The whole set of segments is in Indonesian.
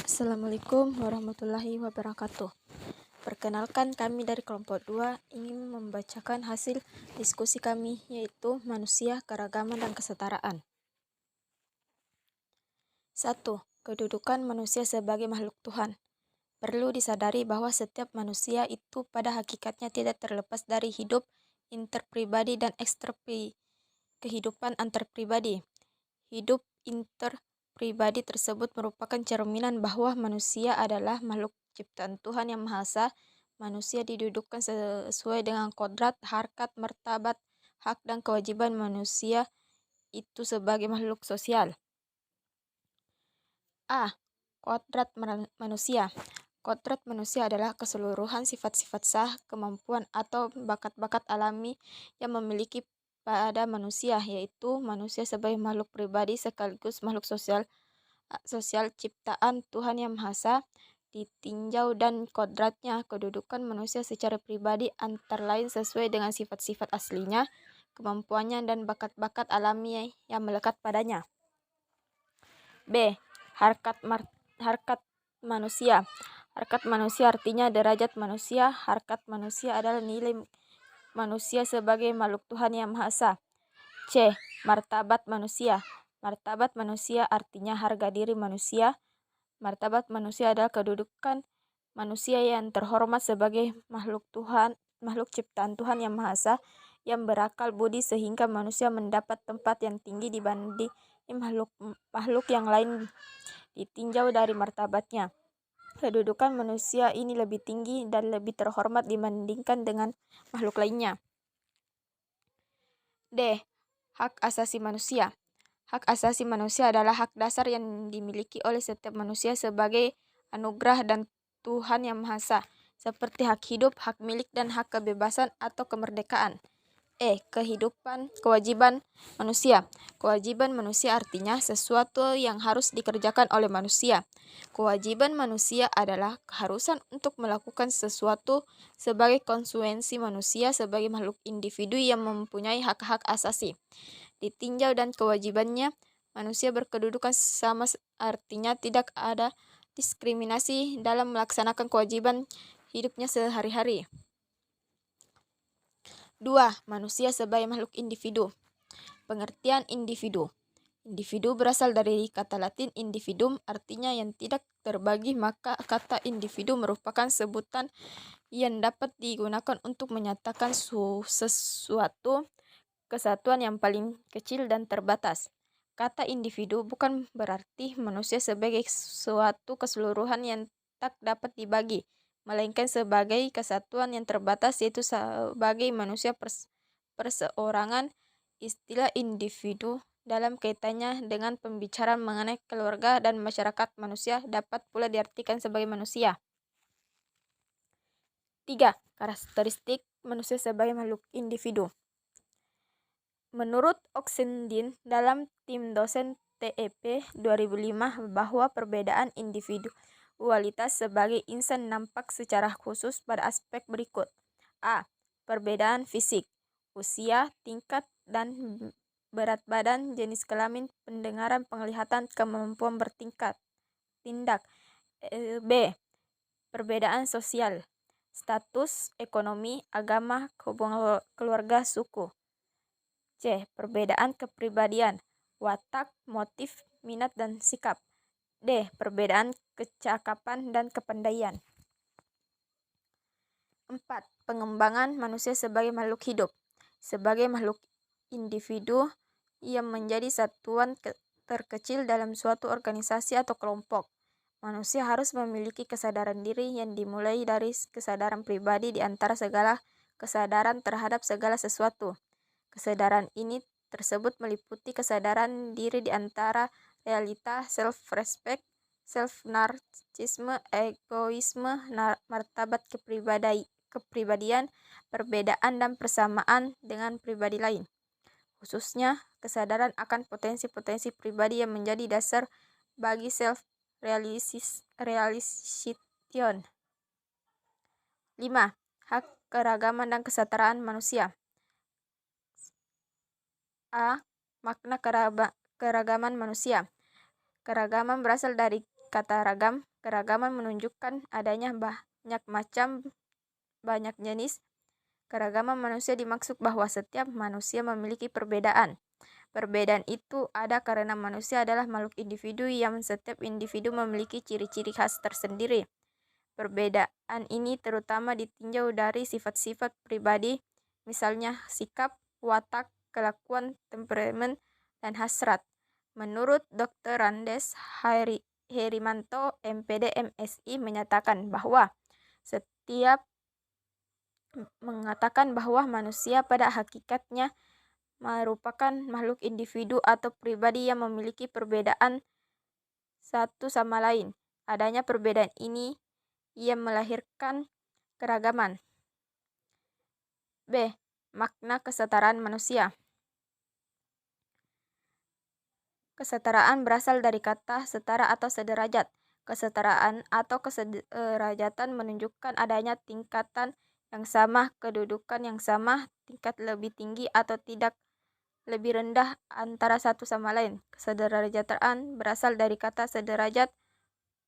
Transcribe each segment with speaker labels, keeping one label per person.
Speaker 1: Assalamualaikum warahmatullahi wabarakatuh. Perkenalkan, kami dari kelompok 2 ingin membacakan hasil diskusi kami, yaitu manusia, keragaman, dan kesetaraan. 1. Kedudukan manusia sebagai makhluk Tuhan. Perlu disadari bahwa setiap manusia itu pada hakikatnya tidak terlepas dari hidup interpribadi dan kehidupan antarpribadi. Hidup interpribadi tersebut merupakan cerminan bahwa manusia adalah makhluk ciptaan Tuhan Yang Maha Esa. Manusia didudukkan sesuai dengan kodrat, harkat, martabat, hak, dan kewajiban manusia itu sebagai makhluk sosial. A. Kodrat manusia. Kodrat manusia adalah keseluruhan sifat-sifat sah, kemampuan, atau bakat-bakat alami yang memiliki pada manusia, yaitu manusia sebagai makhluk pribadi sekaligus makhluk sosial ciptaan Tuhan Yang Maha Esa. Ditinjau dan kodratnya, kedudukan manusia secara pribadi antara lain sesuai dengan sifat-sifat aslinya, kemampuannya, dan bakat-bakat alami yang melekat padanya. B. Harkat manusia. Harkat manusia artinya derajat manusia. Harkat manusia adalah nilai manusia sebagai makhluk Tuhan Yang Maha Esa. C. Martabat manusia. Martabat manusia artinya harga diri manusia. Martabat manusia adalah kedudukan manusia yang terhormat sebagai makhluk ciptaan Tuhan Yang Maha Esa, yang berakal budi sehingga manusia mendapat tempat yang tinggi dibanding makhluk yang lain. Ditinjau dari martabatnya, kedudukan manusia ini lebih tinggi dan lebih terhormat dibandingkan dengan makhluk lainnya. D. Hak asasi manusia. Hak asasi manusia adalah hak dasar yang dimiliki oleh setiap manusia sebagai anugerah dan Tuhan Yang Maha Esa, seperti hak hidup, hak milik, dan hak kebebasan atau kemerdekaan. Kewajiban manusia. Kewajiban manusia artinya sesuatu yang harus dikerjakan oleh manusia. Kewajiban manusia adalah keharusan untuk melakukan sesuatu sebagai konsekuensi manusia sebagai makhluk individu yang mempunyai hak-hak asasi. Ditinjau dan kewajibannya, manusia berkedudukan sama, artinya tidak ada diskriminasi dalam melaksanakan kewajiban hidupnya sehari-hari. 2. Manusia sebagai makhluk individu. Pengertian individu. Individu berasal dari kata Latin individuum, artinya yang tidak terbagi, maka kata individu merupakan sebutan yang dapat digunakan untuk menyatakan sesuatu kesatuan yang paling kecil dan terbatas. Kata individu bukan berarti manusia sebagai suatu keseluruhan yang tak dapat dibagi, melainkan sebagai kesatuan yang terbatas, yaitu sebagai manusia perseorangan. Istilah individu dalam kaitannya dengan pembicaraan mengenai keluarga dan masyarakat manusia dapat pula diartikan sebagai manusia. 3. Karakteristik manusia sebagai makhluk individu. Menurut Oxendin dalam tim dosen TEP 2005 bahwa perbedaan individualitas sebagai insan nampak secara khusus pada aspek berikut. A. Perbedaan fisik, usia, tingkat dan berat badan, jenis kelamin, pendengaran, penglihatan, kemampuan bertindak. B. Perbedaan sosial, status ekonomi, agama, hubungan keluarga, suku. C. Perbedaan kepribadian, watak, motif, minat, dan sikap. D. Perbedaan kecakapan dan kepandaian. 4. Pengembangan manusia sebagai makhluk hidup. Sebagai makhluk individu yang menjadi satuan terkecil dalam suatu organisasi atau kelompok, manusia harus memiliki kesadaran diri yang dimulai dari kesadaran pribadi di antara segala kesadaran terhadap segala sesuatu. Kesadaran ini tersebut meliputi kesadaran diri di antara realita, self-respect, self-narcissisme, egoisme, martabat kepribadian, perbedaan dan persamaan dengan pribadi lain. Khususnya, kesadaran akan potensi-potensi pribadi yang menjadi dasar bagi self-realization. 5. Hak keragaman dan kesetaraan manusia. A. Makna keragaman manusia. Keragaman berasal dari kata ragam, Keragaman menunjukkan adanya banyak macam, banyak jenis. Keragaman manusia dimaksud bahwa setiap manusia memiliki perbedaan. Perbedaan itu ada karena manusia adalah makhluk individu yang setiap individu memiliki ciri-ciri khas tersendiri. Perbedaan ini terutama ditinjau dari sifat-sifat pribadi, misalnya sikap, watak, kelakuan, temperamen, dan hasrat. Menurut Dr. Randes Herimanto, MPD MSI, menyatakan bahwa manusia pada hakikatnya merupakan makhluk individu atau pribadi yang memiliki perbedaan satu sama lain. Adanya perbedaan ini yang melahirkan keragaman. B. Makna kesetaraan manusia. Kesetaraan berasal dari kata setara atau sederajat. Kesetaraan atau kesederajatan menunjukkan adanya tingkatan yang sama, kedudukan yang sama, tingkat lebih tinggi atau tidak lebih rendah antara satu sama lain. Kesederajatan berasal dari kata sederajat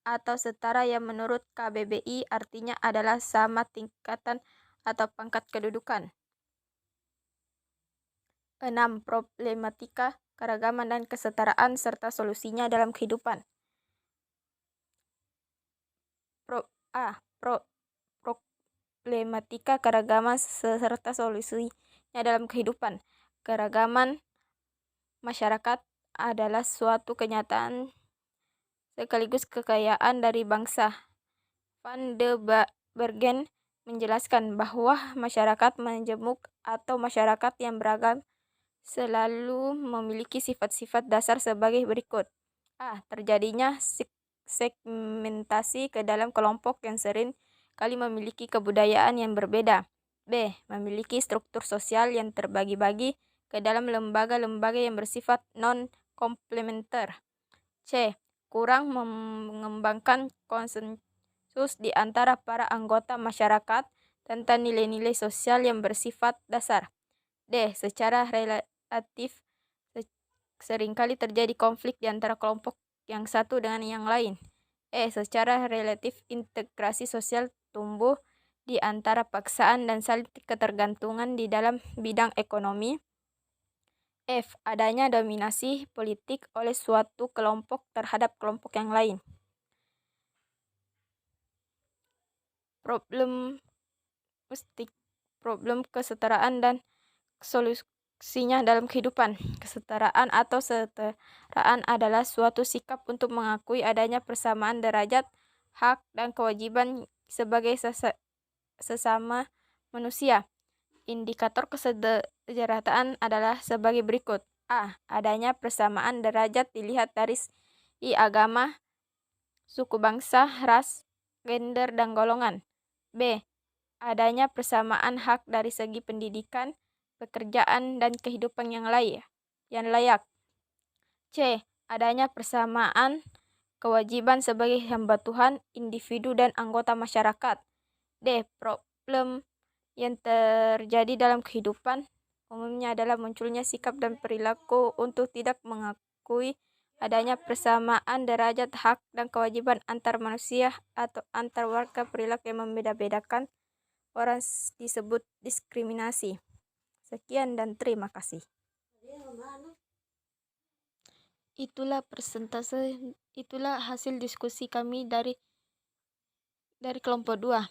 Speaker 1: atau setara yang menurut KBBI artinya adalah sama tingkatan atau pangkat kedudukan. 6. Problematika keragaman dan kesetaraan serta solusinya dalam kehidupan. Problematika keragaman serta solusinya dalam kehidupan. Keragaman masyarakat adalah suatu kenyataan sekaligus kekayaan dari bangsa. Van de Bergen menjelaskan bahwa masyarakat majemuk atau masyarakat yang beragam selalu memiliki sifat-sifat dasar sebagai berikut. A. Terjadinya segmentasi ke dalam kelompok yang sering kali memiliki kebudayaan yang berbeda. B. Memiliki struktur sosial yang terbagi-bagi ke dalam lembaga-lembaga yang bersifat non-komplementer. C. Kurang mengembangkan konsensus di antara para anggota masyarakat tentang nilai-nilai sosial yang bersifat dasar. D. Secara relatif seringkali terjadi konflik di antara kelompok yang satu dengan yang lain. E. Secara relatif integrasi sosial tumbuh di antara paksaan dan saling ketergantungan di dalam bidang ekonomi. F. Adanya dominasi politik oleh suatu kelompok terhadap kelompok yang lain. Problem kesetaraan dan solusinya dalam kehidupan. Kesetaraan atau kesetaraan adalah suatu sikap untuk mengakui adanya persamaan derajat, hak, dan kewajiban sebagai sesama manusia. Indikator kesejahteraan adalah sebagai berikut. A. Adanya persamaan derajat dilihat dari agama, suku bangsa, ras, gender, dan golongan. B. Adanya persamaan hak dari segi pendidikan, pekerjaan, dan kehidupan yang layak. C. Adanya persamaan kewajiban sebagai hamba Tuhan, individu, dan anggota masyarakat. D. Problem yang terjadi dalam kehidupan umumnya adalah munculnya sikap dan perilaku untuk tidak mengakui adanya persamaan derajat hak dan kewajiban antar manusia atau antar warga. Perilaku yang membeda-bedakan orang disebut diskriminasi. Sekian dan terima kasih. Itulah hasil diskusi kami dari kelompok 2.